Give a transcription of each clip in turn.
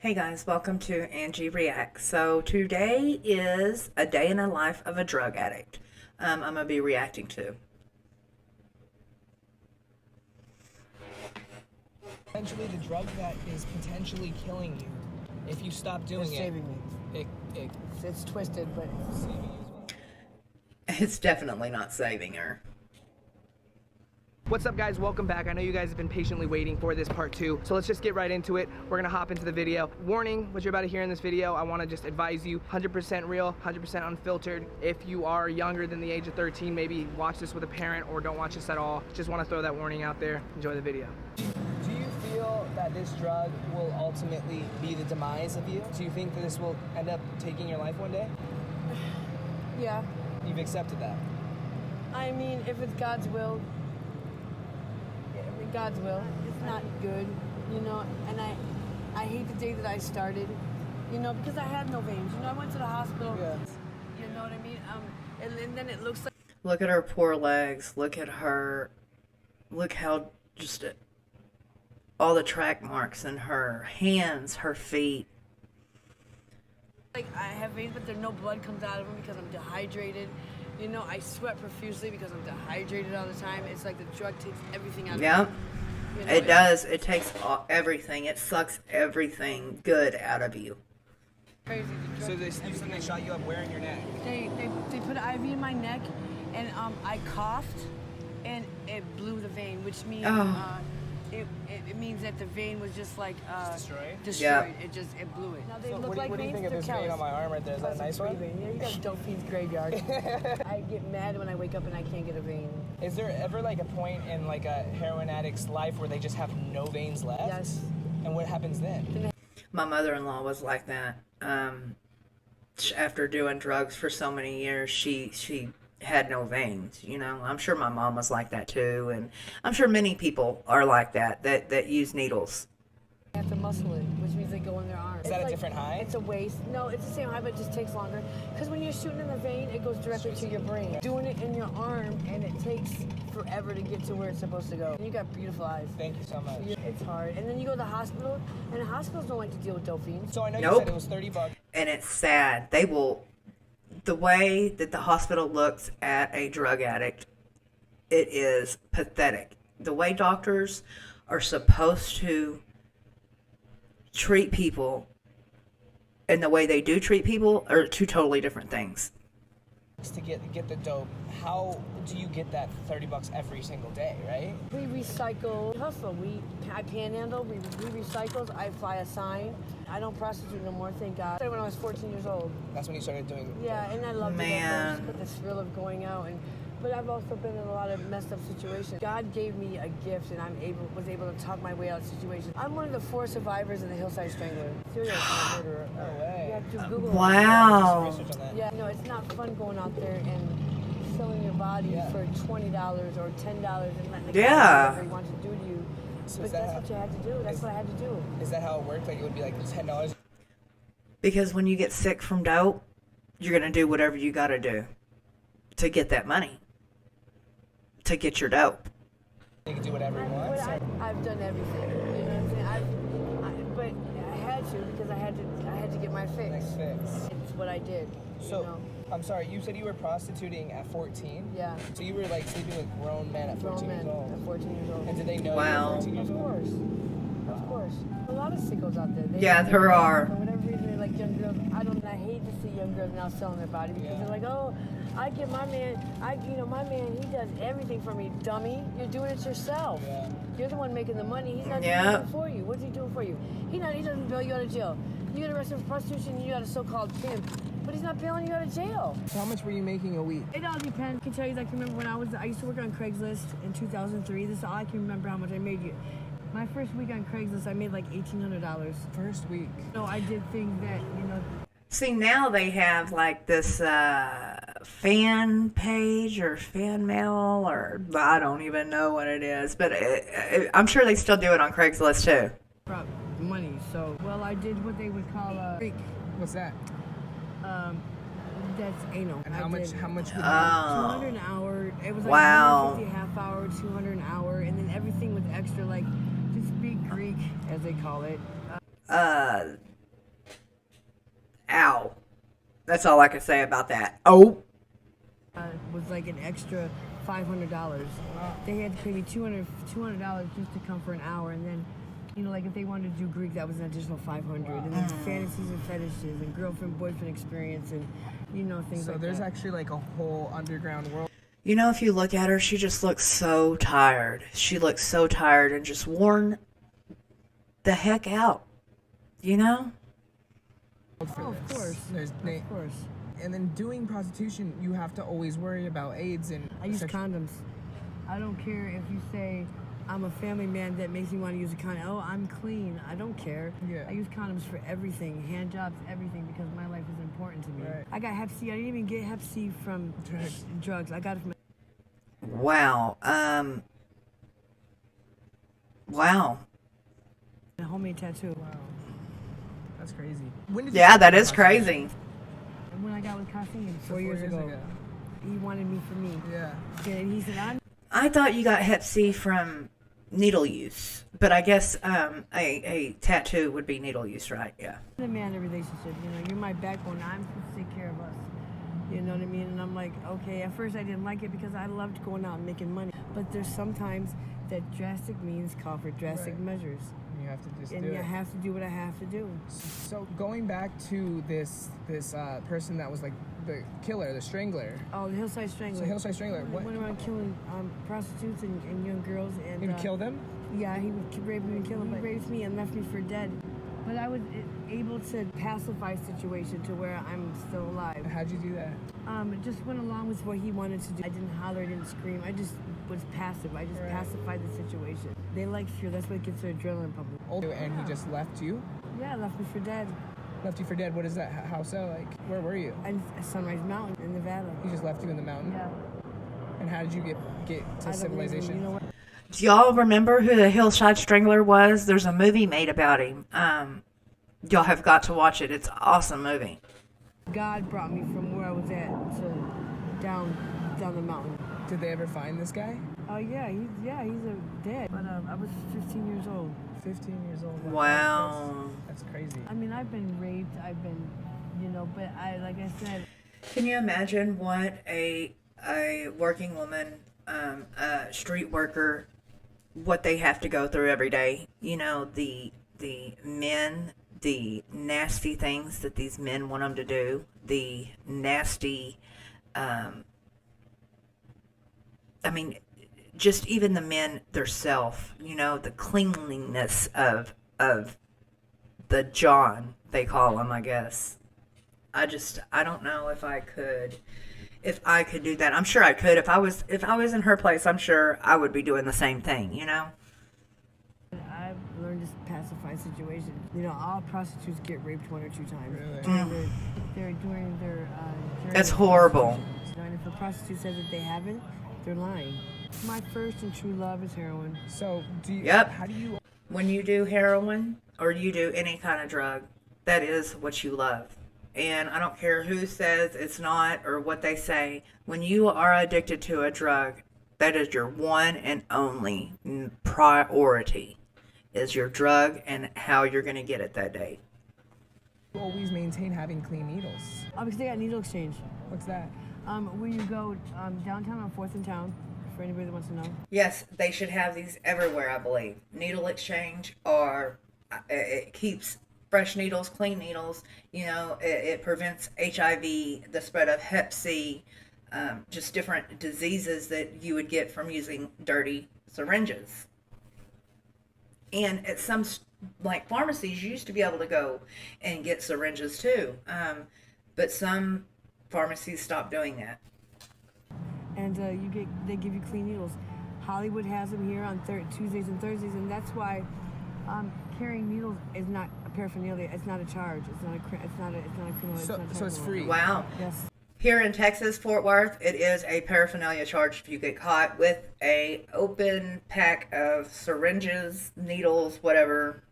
Hey guys, welcome to Angie Reacts. So today is a day in the life of a drug addict. I'm going to be reacting to. Essentially, the drug that is potentially killing you, if you stop doing It's saving me. It's twisted, but it's saving you as well. It's definitely not saving her. What's up, guys? Welcome back. I know you guys have been patiently waiting for this part 2, so let's just get right into it. We're gonna hop into the video. Warning, what you're about to hear in this video, I want to just advise you, 100% real, 100% unfiltered. If you are younger than the age of 13, maybe watch this with a parent or don't watch this at all. Just want to throw that warning out there. Enjoy the video. Do you feel that this drug will ultimately be the demise of you? Do you think that this will end up taking your life one day? yeah. You've accepted that? I mean, if it's God's will, God's will. It's not good, you know. And I hate the day that I started, you know, because I had no veins. You know, I went to the hospital. Yeah. You know what I mean? And then it looks like. Look at her poor legs. Look at her. Look how just all the track marks in her hands, her feet. Like I have veins, but no blood comes out of them because I'm dehydrated. You know, I sweat profusely because I'm dehydrated all the time. It's like the drug takes everything out of me. Yep. You know, It does. It takes everything. It sucks everything good out of you. Crazy. So they shot you up where in your neck? They put an IV in my neck, and I coughed, and it blew the vein, which means it means that the vein was just like destroyed. Yeah. It blew it. Now they So look like what do you veins. think of this vein on my arm right there? Is that a nice one? Yeah, you got Delphine's graveyard. I get mad when I wake up and I can't get a vein. Is there ever like a point in like a heroin addict's life where they just have no veins left? Yes. And what happens then? My mother-in-law was like that. After doing drugs for so many years, she had no veins. You know, I'm sure my mom was like that too, and I'm sure many people are like that use needles. They have to muscle it, which means they go in their arms. Is that a different high? It's a waste. No, it's the same high, but it just takes longer. Because when you're shooting in the vein, it goes directly to your brain. Doing it in your arm, and it takes forever to get to where it's supposed to go. And you got beautiful eyes. Thank you so much. It's hard. And then you go to the hospital, and the hospitals don't like to deal with Delphines. So I know you Nope. said it was $30. And it's sad. They will, the way that the hospital looks at a drug addict, it is pathetic. The way doctors are supposed to treat people and the way they do treat people are two totally different things. To get the dope, how do you get that $30 every single day, right? We recycle, hustle. I panhandle, we recycle, I fly a sign. I don't prostitute no more, thank God. I started when I was 14 years old. That's when you started doing Yeah, and I loved it Man. at first, but the thrill of going out but I've also been in a lot of messed up situations. God gave me a gift, and was able to talk my way out of situations. I'm one of the 4 survivors of the Hillside Strangler. Serial murderer. No way. You have to Google Wow. research on that. it. Yeah, no, it's not fun going out there and selling your body for $20 or $10 and letting the guy do whatever he wants to do to you. So But that's what you had to do. That's what I had to do. Is that how it worked? Like it would be like $10? Because when you get sick from dope, you're going to do whatever you got to do to get that money, to get your dope. You can do whatever you want. I've done everything. You know what I'm saying? But I had to because I had to get my fix. Next fix. It's what I did. So, you know? I'm sorry, you said you were prostituting at 14? Yeah. So you were like sleeping with grown men at 14 Grown years men old? at 14 years old. And did they know Wow. you were 14 years Of old? course. Of course. A lot of sickos out there. Yeah, there are. For whatever reason, they like young girls. I hate to see young girls now selling their body because they're like, oh, I get my man, my man, he does everything for me, dummy. You're doing it yourself. Yeah. You're the one making the money. He's not doing Yeah. anything for you. What's he doing for you? He doesn't bail you out of jail. You get arrested for prostitution, you got a so-called pimp, but he's not bailing you out of jail. How much were you making a week? It all depends. I can tell you, I can remember when I used to work on Craigslist in 2003. This is all I can remember how much I made. My first week on Craigslist, I made like $1,800. First week. No, I did things that, See, now they have like this fan page or fan mail, or I don't even know what it is, but I'm sure they still do it on Craigslist too. brought money. So, well, I did what they would call a freak. What's that? That's anal. And how much would you 200 an hour. It was like Wow. 150 a half hour, 200 an hour, and then everything was extra, like just speak Greek, as they call it. Ow. That's all I can say about that. Oh. Was like an extra $500. They had to pay me $200 just to come for an hour, and then, you know, like if they wanted to do Greek, that was an additional $500. And then fantasies and fetishes and girlfriend-boyfriend experience and, you know, things like that. So there's actually like a whole underground world. You know, if you look at her, she just looks so tired. She looks so tired and just worn the heck out. You know? For of this. course. Of course. And then doing prostitution, you have to always worry about AIDS and... I use condoms. I don't care if you say I'm a family man that makes me want to use a condom. Oh, I'm clean. I don't care. Yeah. I use condoms for everything, hand jobs, everything, because my life is important to me. Right. I got Hep C. I didn't even get Hep C from drugs. I got it from... Wow. Wow. a homemade tattoo. Wow. That's crazy. When did Yeah, that is crazy. And when I got with Caffeine, So 4 years ago, he wanted me for me. Yeah. And he said, I thought you got Hep C from needle use, but I guess a tattoo would be needle use, right? Yeah. I'm the man in a relationship. You know, you're my backbone. I'm supposed to take care of us. You know what I mean? And I'm like, okay, at first I didn't like it because I loved going out and making money. But there's sometimes that drastic means call for drastic measures. You have to just And do you it. have to do what I have to do. So going back to this person that was like the killer, the strangler. Oh, the Hillside Strangler. So Hillside Strangler. He What? went around killing prostitutes and young girls. And He would kill them? Yeah, he would rape me and kill them. He raped me and left me for dead. But I was able to pacify the situation to where I'm still alive. How'd you do that? It just went along with what he wanted to do. I didn't holler, I didn't scream. I just was passive. I just pacified the situation. They like fear. That's what gets their adrenaline pumping. And he just left you? Yeah, left me for dead. Left you for dead? What is that? How so? Like, where were you? And Sunrise Mountain in Nevada. He just left you in the mountain? Yeah. And how did you get I to don't civilization? You know what? Do y'all remember who the Hillside Strangler was? There's a movie made about him. Y'all have got to watch it. It's an awesome movie. God brought me from where I was at to down the mountain. Did they ever find this guy? Oh he's dead. But I was 15 years old. 15 years old. Wow. That's crazy. I mean, I've been raped. I've been, but like I said. Can you imagine what a working woman, a street worker, what they have to go through every day? You know, the men, the nasty things that these men want them to do, the nasty, just even the men theirself, you know, the cleanliness of the John, they call them, I guess. I don't know if I could do that. I'm sure I could. If I was in her place, I'm sure I would be doing the same thing, you know? I've learned to pacify situations. You know, all prostitutes get raped 1 or 2 times. Really? During their journey. That's horrible. And if a prostitute says that they haven't, they're lying. My first and true love is heroin. So, Yep. How do you... When you do heroin or you do any kind of drug, that is what you love. And I don't care who says it's not or what they say. When you are addicted to a drug, that is your one and only priority, is your drug and how you're going to get it that day. You always maintain having clean needles. Because they got needle exchange. What's that? Where you go downtown on 4th and Town, for anybody that wants to know. Yes, they should have these everywhere, I believe. Needle exchange, or it keeps fresh needles, clean needles. You know, it prevents HIV, the spread of Hep C, just different diseases that you would get from using dirty syringes. And at some, like pharmacies, you used to be able to go and get syringes too. But some pharmacies stopped doing that. And they give you clean needles. Hollywood has them here on Tuesdays and Thursdays, and that's why carrying needles is not a paraphernalia. It's not a charge. It's not a criminal. So it's free. Wow. Yes. Here in Texas, Fort Worth, it is a paraphernalia charge if you get caught with a open pack of syringes, needles, whatever.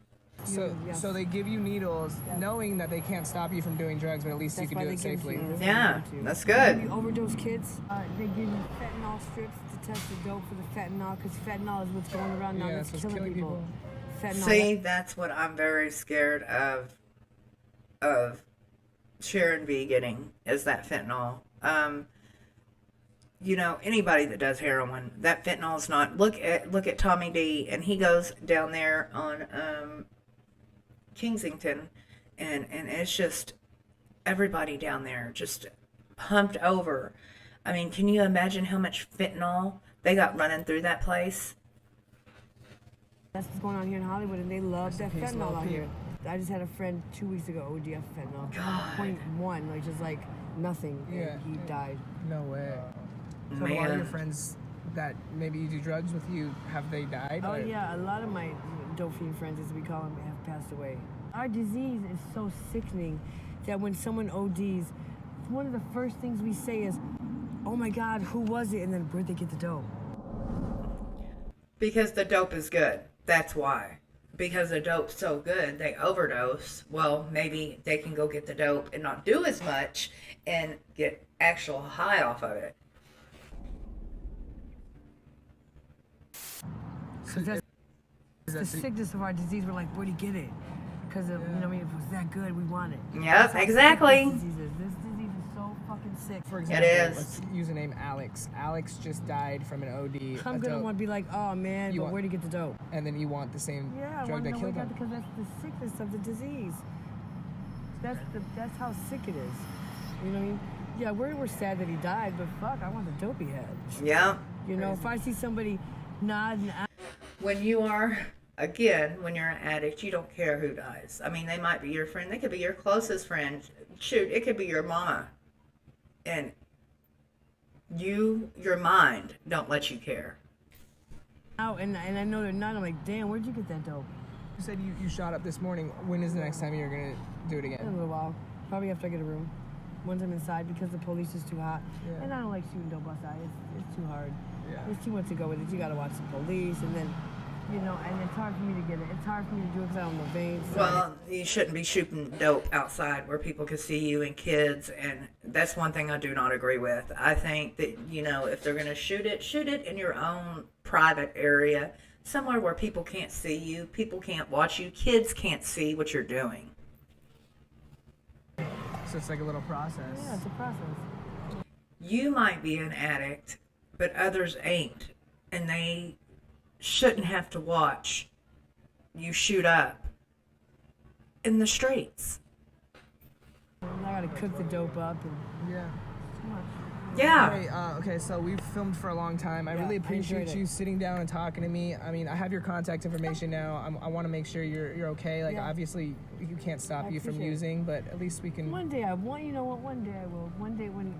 So they give you needles knowing that they can't stop you from doing drugs, but at least you can do it safely. Yeah, that's good. When you overdose kids, they give you fentanyl strips to test the dope for the fentanyl, because fentanyl is what's going around now that's killing people. Fentanyl. See, that's what I'm very scared of Sharon B getting is that fentanyl. You know, anybody that does heroin, that fentanyl is not. Look at Tommy D, and he goes down there on Kensington, and it's just everybody down there just pumped over. I mean, can you imagine how much fentanyl they got running through that place? That's what's going on here in Hollywood, and they love that fentanyl out here. I just had a friend 2 weeks ago OD of fentanyl. God. 0.1, like just like nothing. Yeah. And he died. No way. So a lot of your friends that maybe you do drugs with you, have they died? Oh or? yeah, a lot of my dope fiend friends, as we call them, have passed away. Our disease is so sickening that when someone ODs, one of the first things we say is, "Oh my God, who was it?" And then where'd they get the dope? Because the dope is good. That's why. Because the dope's so good, they overdose. Well, maybe they can go get the dope and not do as much and get actual high off of it. So that's the sickness of our disease. We're like, where'd he get it? Because of, you know, I mean, if it was that good, we want it. Yep, That's how exactly. sick This disease is so fucking sick. For example, is. let's use the name Alex. Alex just died from an OD. I'm of gonna dope, want to be like, oh man, You but want- where'd he get the dope? and then you want the same Yeah, I drug want to that know where killed he got him. it because that's the sickness of the disease. That's how sick it is. You know what I mean? Yeah, we're sad that he died, but fuck, I want the dope he had. Yeah. You know, if I see somebody nodding out, When you are, again, when you're an addict, you don't care who dies. I mean, they might be your friend. They could be your closest friend. Shoot, it could be your mama. And your mind don't let you care. and I know they're not, I'm like, damn, where'd you get that dope? You said you shot up this morning. When is the next time you're gonna do it In a again? little while. Probably after I get a room. Once I'm inside because the police is too hot. Yeah. And I don't like shooting dope outside. It's too hard. Yeah. There's too much to go with it. You gotta watch the police and then, you know, and it's hard for me to get it. It's hard for me to do it because I don't know veins. So Well, you shouldn't be shooting dope outside where people can see you and kids, and that's one thing I do not agree with. I think that, you know, if they're going to shoot it in your own private area, somewhere where people can't see you, people can't watch you, kids can't see what you're doing. So it's like a little process. yeah, it's a process. You might be an addict, but others ain't, and they shouldn't have to watch you shoot up in the streets. And I gotta cook the dope up and Yeah. too much. Yeah. Hey, okay, so we've filmed for a long time. I Yeah, really I appreciate enjoyed you it. sitting down and talking to me. I mean, I have your contact information now. I want to make sure you're okay. Like, Yeah. obviously, you can't stop I you from appreciate it. using, but at least we can. One day I want, you know what? One day I will. One day when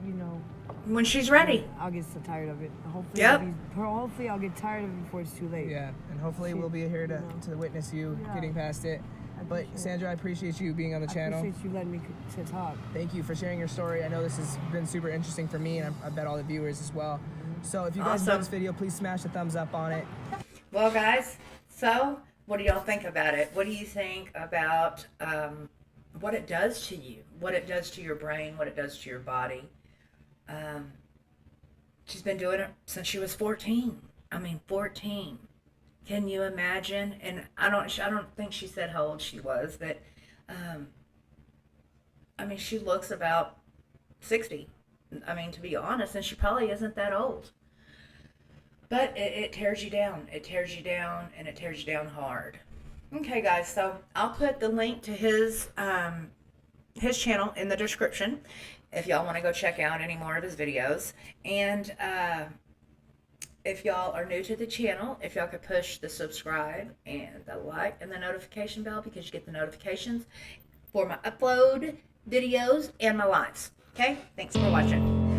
you know, When she's ready. I'll get so tired of it. Hopefully, Yep. hopefully I'll get tired of it before it's too late. Yeah, and hopefully we'll be here to witness you Yeah. getting past it. I But appreciate it. Sandra, I appreciate you being on the I channel. appreciate you letting me to talk. Thank you for sharing your story. I know this has been super interesting for me, and I bet all the viewers as well. So if you guys Awesome. love this video, please smash the thumbs up on it. Well, guys, so what do y'all think about it? What do you think about what it does to you? What it does to your brain? What it does to your body? She's been doing it since she was 14. I mean, 14. Can you imagine? And I don't think she said how old she was, but I mean, she looks about 60. I mean, to be honest, and she probably isn't that old. But it tears you down. It tears you down, and it tears you down hard. Okay, guys, so I'll put the link to his channel in the description if y'all want to go check out any more of his videos. And if y'all are new to the channel, if y'all could push the subscribe and the like and the notification bell, because you get the notifications for my upload videos and my lives. Okay? Thanks for watching.